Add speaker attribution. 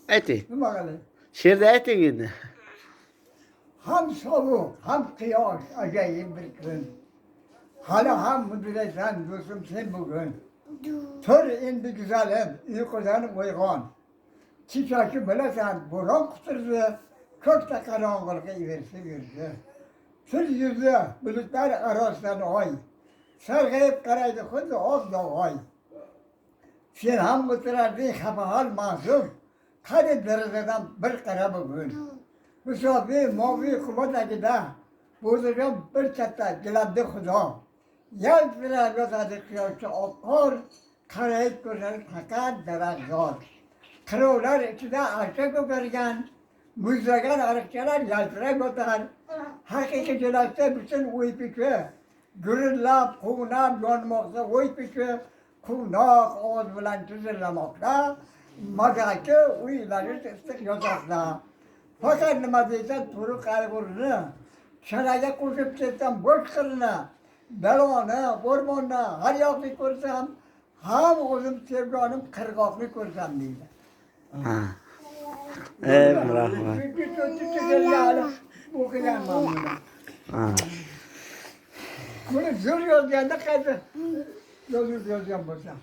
Speaker 1: Ayting.
Speaker 2: Nima qilay?
Speaker 1: She'rda ayting endi.
Speaker 2: Ham sovuq, ham quyosh, ajoyib bir kun. Hali ham mudraysan do'stim sen bugun. Tur endi güzelim, uyqudan uyg'on. Chichoki bilasan, bo'ron quturdi, ko'kda qorong'ulik iversa yurdi. Sil yuzi bulutlar orasidan oy. Sarg'ayib qaraydi xuddi oy. Sen ham o'tirarding xafahol ma'zur. Qani derazadan bir qara bugun. Musofi moviy quvvatagida bo'zirgan bir katta gilabdi xudo. Yaltirab yotadi quyoshda oqqor, qarayib ko'radi faqat daraxtzor. Qirovlar ichida archa ko'kargan, muzlagan ariqchalar yaltirab yotar. Haqiqiy jo'lakda butun uy pichi, gurillab, quvnab yonmoqda uy pichi, quvnoq ovoz bilan tizirlamoqda, mazaki uylari issiq yotoqda. Fakat nima deysan, turi qayg'urni, sharaga qo'shib ketsam bo'sh qilni, baloni, o'rmonni har yoqni ko'rsam, ham o'zim sevganim qirg'oqni ko'rsam deydi.
Speaker 1: Ha. Rahmat.
Speaker 2: O'qiganman buni.
Speaker 1: Ha.
Speaker 2: Buni zo'r yozganda qaysi yozib yozgan bo'lsam.